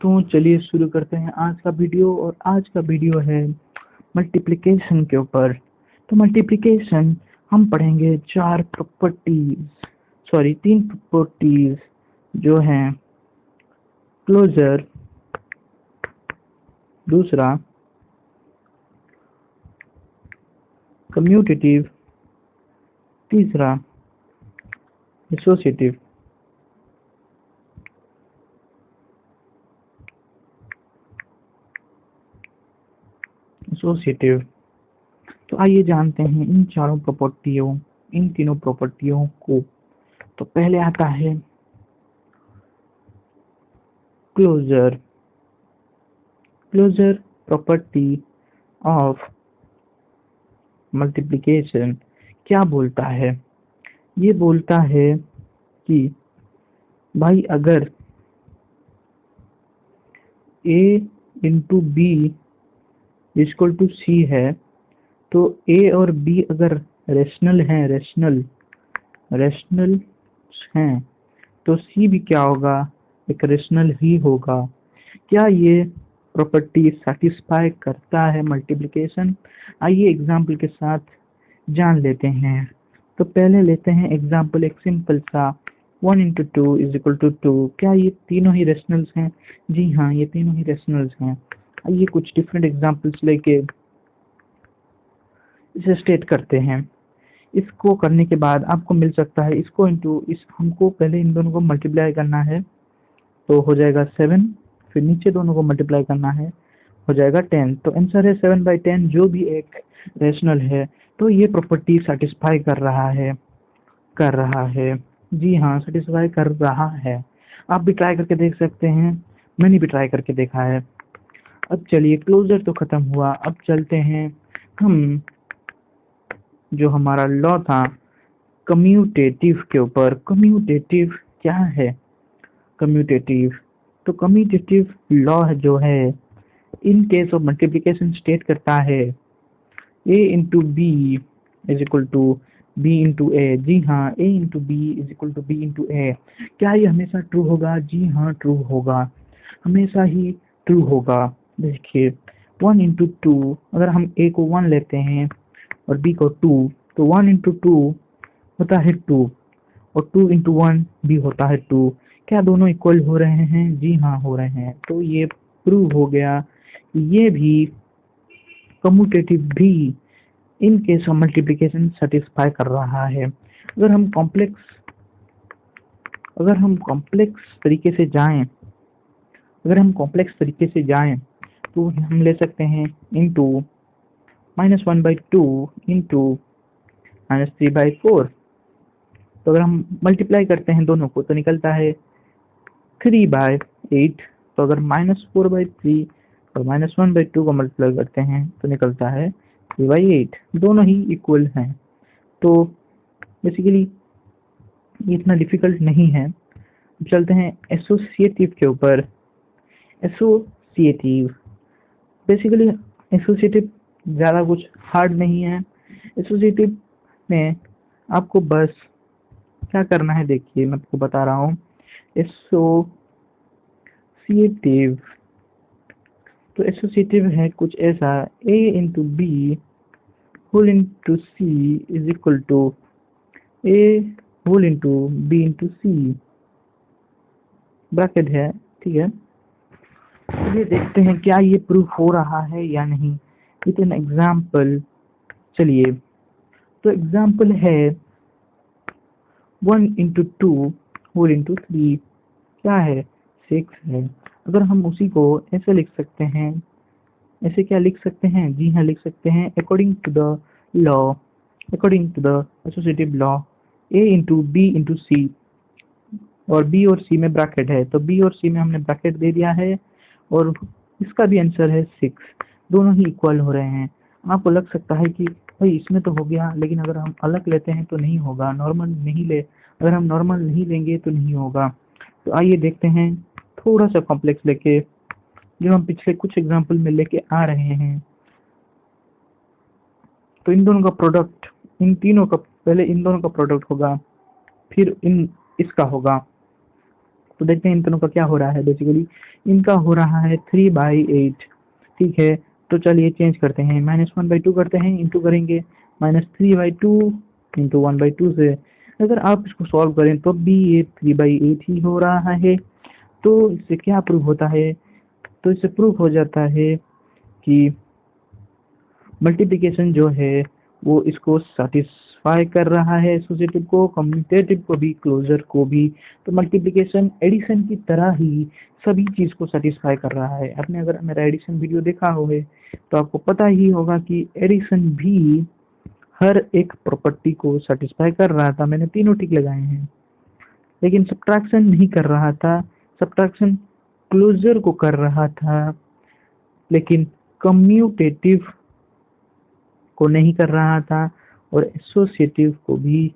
तो चलिए शुरू करते हैं आज का वीडियो। और आज का वीडियो है मल्टीप्लिकेशन के ऊपर। तो मल्टीप्लिकेशन हम पढ़ेंगे तीन प्रॉपर्टीज जो हैं क्लोजर, दूसरा कम्यूटेटिव, तीसरा एसोसिएटिव। तो आइए जानते हैं इन तीनों प्रॉपर्टियों को। तो पहले आता है क्लोजर प्रॉपर्टी ऑफ मल्टीप्लिकेशन। क्या बोलता है? ये बोलता है कि भाई अगर a into b equal to c है, तो a और b अगर रेशनल हैं तो c भी क्या होगा? एक रेशनल ही होगा। क्या ये प्रॉपर्टी सेटिस्फाई करता है मल्टीप्लिकेशन? आइए एग्जाम्पल के साथ जान लेते हैं। तो पहले लेते हैं एग्जाम्पल, एक सिंपल सा 1 इंटू 2 इज इक्वल टू 2। क्या ये तीनों ही रेशनल्स हैं? जी हाँ, ये तीनों ही रेशनल्स हैं। आइए कुछ डिफरेंट एग्जाम्पल्स लेके इसे स्टेट करते हैं। इसको करने के बाद आपको मिल सकता है इसको इंटू इस, हमको पहले इन दोनों को मल्टीप्लाई करना है तो हो जाएगा 7, फिर नीचे दोनों को मल्टीप्लाई करना है हो जाएगा 10। तो आंसर है 7/10, जो भी एक रेशनल है। तो ये प्रॉपर्टी सेटिस्फाई कर रहा है। जी हाँ, सेटिस्फाई कर रहा है। आप भी ट्राई करके देख सकते हैं, मैंने भी ट्राई करके देखा है। अब चलिए, क्लोजर तो खत्म हुआ, अब चलते हैं हम जो हमारा लॉ था कम्यूटेटिव के ऊपर। कम्यूटेटिव क्या है? कम्यूटेटिव तो कम्यूटेटिव लॉ जो है in case of multiplication state करता है a into B is equal to b into a. जी हाँ, a into B is equal to b into a. क्या ये हमेशा ट्रू होगा? जी हाँ, ट्रू होगा, हमेशा ही ट्रू होगा। देखिए 1 इंटू 2, अगर हम a को 1 लेते हैं और b को 2, तो 1 इंटू 2 होता है 2 और 2 इंटू 1 भी होता है 2। क्या दोनों इक्वल हो रहे हैं? जी हाँ, हो रहे हैं। तो ये प्रूव हो गया, ये भी कम्यूटेटिव भी इन केस ऑफ मल्टीप्लिकेशन सेटिस्फाई कर रहा है। अगर हम कॉम्प्लेक्स तरीके से जाएं तो हम ले सकते हैं इंटू -1/2 इंटू -3/4। तो अगर हम मल्टीप्लाई करते हैं दोनों को तो निकलता है 3/8। तो अगर -4/3 और -1/2 को मल्टीप्लाई करते हैं तो निकलता है 3/8। दोनों ही इक्वल हैं। तो बेसिकली ये इतना डिफिकल्ट नहीं है। अब चलते हैं एसोसिएटिव के ऊपर। एसोसिएटिव बेसिकली एसोसिएटिव ज़्यादा कुछ हार्ड नहीं है। एसोसिएटिव में आपको बस क्या करना है, देखिए मैं आपको बता रहा हूँ। एसोसिएटिव है कुछ ऐसा, a into B whole into C is equal to a whole into B into C, bracket है, ठीक है। चलिए देखते हैं क्या ये प्रूफ हो रहा है या नहीं विथ एन एग्जाम्पल। चलिए, तो एग्जाम्पल है 1 इंटू 2 होल इंटू 3 क्या है? 6 है। अगर हम उसी को ऐसे लिख सकते हैं, ऐसे क्या लिख सकते हैं? जी हाँ, लिख सकते हैं according to the associative law a into B into c, और b और c में ब्रैकेट है तो b और c में हमने ब्रैकेट दे दिया है और इसका भी आंसर है 6। दोनों ही इक्वल हो रहे हैं। आपको लग सकता है कि भाई इसमें तो हो गया, लेकिन अगर हम अलग लेते हैं तो नहीं होगा, अगर हम नॉर्मल नहीं लेंगे तो नहीं होगा। तो आइए देखते हैं थोड़ा सा कॉम्प्लेक्स लेके, जो हम पिछले कुछ एग्जाम्पल में लेके आ रहे हैं। तो इन दोनों का प्रोडक्ट, पहले इन दोनों का प्रोडक्ट होगा, फिर इसका होगा। तो देखते हैं इन दोनों का क्या हो रहा है। बेसिकली इनका हो रहा है 3/8, ठीक है। तो चलिए चेंज करते हैं, -1/2 करते हैं, इंटू करेंगे -3/2 इंटू 1/2 से। अगर आप इसको सॉल्व करें तो भी ये 3/8 ही हो रहा है। तो इससे क्या प्रूव होता है, तो इससे प्रूव हो जाता है कि मल्टीप्लिकेशन जो है वो इसको सेटिस्फाई कर रहा है, एसोसिएटिव को, कम्यूटेटिव को भी, क्लोजर को भी। तो मल्टीप्लिकेशन एडिशन की तरह ही सभी चीज को सेटिस्फाई कर रहा है। आपने अगर मेरा एडिशन वीडियो देखा हो है तो आपको पता ही होगा कि एडिशन भी हर एक प्रॉपर्टी को सेटिस्फाई कर रहा था, मैंने तीनों टिक लगाए हैं। लेकिन सब्ट्रैक्शन नहीं कर रहा था, सब्ट्रैक्शन क्लोजर को कर रहा था, लेकिन कम्यूटेटिव को नहीं कर रहा था और एसोसिएटिव को भी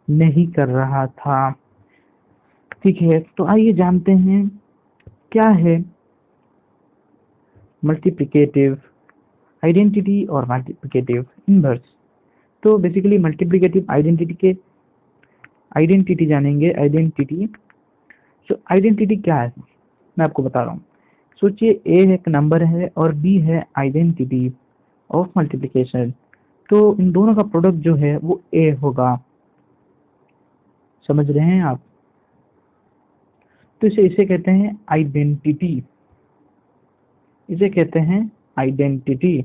नहीं कर रहा था। ठीक है, तो आइए जानते हैं क्या है मल्टीप्लिकेटिव आइडेंटिटी और मल्टीप्लिकेटिव इनवर्स। तो बेसिकली मल्टीप्लिकेटिव आइडेंटिटी के आइडेंटिटी जानेंगे, आइडेंटिटी। सो आइडेंटिटी क्या है मैं आपको बता रहा हूँ। सोचिए ए एक नंबर है और बी है आइडेंटिटी ऑफ मल्टीप्लिकेशन। तो इन दोनों का प्रोडक्ट जो है वो ए होगा, समझ रहे हैं आप। तो इसे कहते हैं आइडेंटिटी, इसे कहते हैं आइडेंटिटी।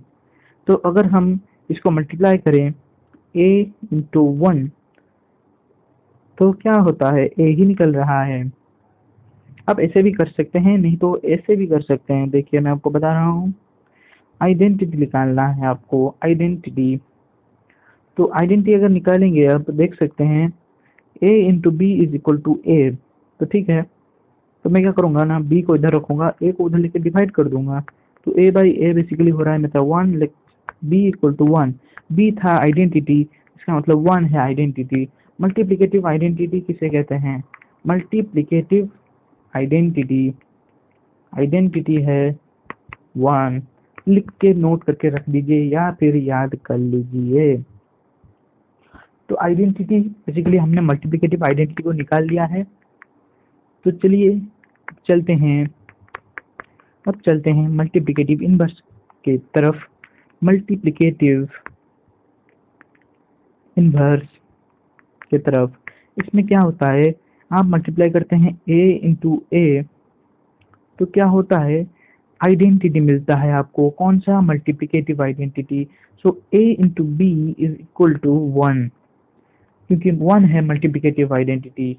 तो अगर हम इसको मल्टीप्लाई करें a इंटू 1 तो क्या होता है, a ही निकल रहा है। आप ऐसे भी कर सकते हैं, नहीं तो ऐसे भी कर सकते हैं। देखिए मैं आपको बता रहा हूँ, आइडेंटिटी निकालना है आपको, आइडेंटिटी। तो आइडेंटिटी अगर निकालेंगे आप देख सकते हैं a into B is equal to a. तो ठीक है, तो मैं क्या करूंगा ना, b को इधर रखूंगा, a को उधर लेकर डिवाइड कर दूंगा। तो a बाई ए बेसिकली हो रहा है मतलब 1, b इक्वल टू 1। b था आइडेंटिटी, इसका मतलब 1 है आइडेंटिटी। मल्टीप्लिकेटिव आइडेंटिटी किसे कहते हैं, मल्टीप्लिकेटिव आइडेंटिटी, आइडेंटिटी है 1। लिख के नोट करके रख दीजिए या फिर याद कर लीजिए। तो आइडेंटिटी बेसिकली हमने मल्टीप्लिकेटिव आइडेंटिटी को निकाल लिया है। तो चलिए चलते हैं, अब चलते हैं मल्टीप्लिकेटिव इनवर्स के तरफ। मल्टीप्लिकेटिव इनवर्स के तरफ, इसमें क्या होता है, आप मल्टीप्लाई करते हैं a इंटू ए तो क्या होता है, आइडेंटिटी मिलता है आपको। कौन सा, multiplicative identity. So a into B is equal to 1, क्योंकि 1 है मल्टीप्लिकेटिव आइडेंटिटी।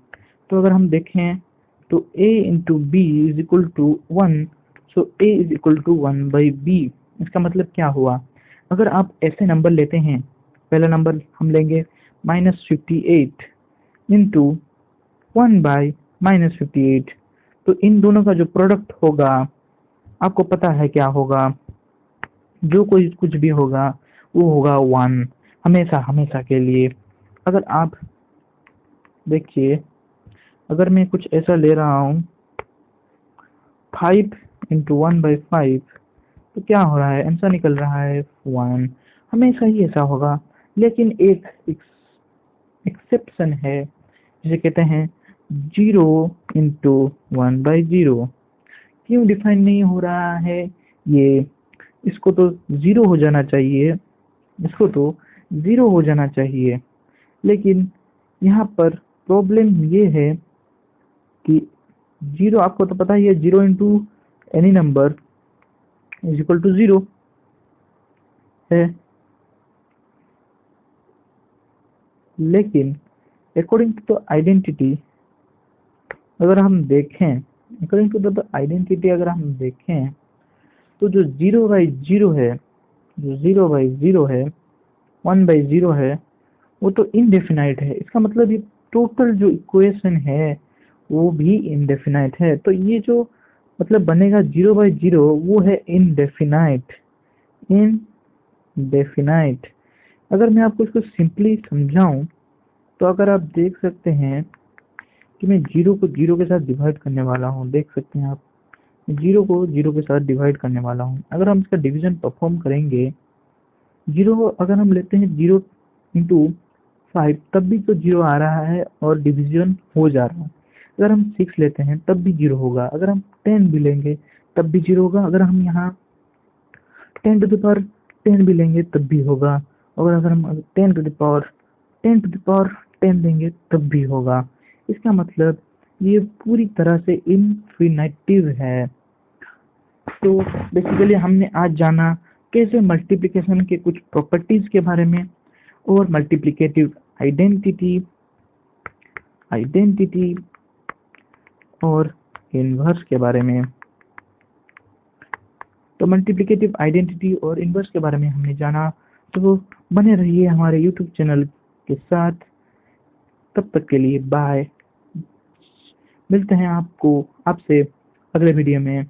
तो अगर हम देखें तो a into B is equal to 1, so a is equal to 1/b। इसका मतलब क्या हुआ, अगर आप ऐसे नंबर लेते हैं, पहला नंबर हम लेंगे -58 इंटू 1/-58, तो इन दोनों का जो प्रोडक्ट होगा आपको पता है क्या होगा, जो कोई कुछ भी होगा वो होगा 1, हमेशा हमेशा के लिए। अगर आप देखिए, अगर मैं कुछ ऐसा ले रहा हूँ 5 इंटू 1/5 तो क्या हो रहा है, आंसर निकल रहा है 1, हमेशा ही ऐसा होगा। लेकिन एक एक्सेप्शन है जिसे कहते हैं 0 इंटू 1/0। क्यों डिफाइन नहीं हो रहा है ये, इसको तो 0 हो जाना चाहिए, इसको तो 0 हो जाना चाहिए। लेकिन यहाँ पर प्रॉब्लम ये है कि 0 आपको तो पता ही है, 0 into any number is equal to 0 है। लेकिन अकॉर्डिंग टू द आइडेंटिटी अगर हम देखें, अकॉर्डिंग टू द आइडेंटिटी अगर हम देखें तो जो 0/0 है, जो 0/0 है, 1/0 है, वो तो इनडेफिनाइट है। इसका मतलब ये टोटल जो इक्वेशन है वो भी इनडेफिनाइट है। तो ये जो मतलब बनेगा 0/0 वो है इनडेफिनाइट, इनडेफिनाइट। अगर मैं आपको इसको सिंपली समझाऊं तो अगर आप देख सकते हैं कि मैं 0 को 0 के साथ डिवाइड करने वाला हूँ, देख सकते हैं आप, 0 को 0 के साथ डिवाइड करने वाला हूँ। अगर हम इसका डिवीजन परफॉर्म करेंगे, 0 अगर हम लेते हैं 0 इंटू 5 तब भी तो 0 आ रहा है और डिवीजन हो जा रहा है। अगर हम 6 लेते हैं तब भी 0 होगा, अगर हम 10 भी लेंगे तब भी 0 होगा, अगर हम यहाँ 10 टू द पावर 10 भी लेंगे तब भी होगा, और अगर हम 10 टू द पावर 10 लेंगे तब भी होगा। इसका मतलब ये पूरी तरह से इनफिनिटिव है। तो बेसिकली हमने आज जाना कैसे मल्टीप्लिकेशन के कुछ प्रॉपर्टीज के बारे में, और मल्टीप्लिकेटिव आइडेंटिटी आइडेंटिटी और इनवर्स के बारे में। तो मल्टीप्लिकेटिव आइडेंटिटी और इनवर्स के बारे में हमने जाना। तो बने रहिए हमारे यूट्यूब चैनल के साथ। तब तक के लिए बाय। मिलते हैं आपसे अगले वीडियो में।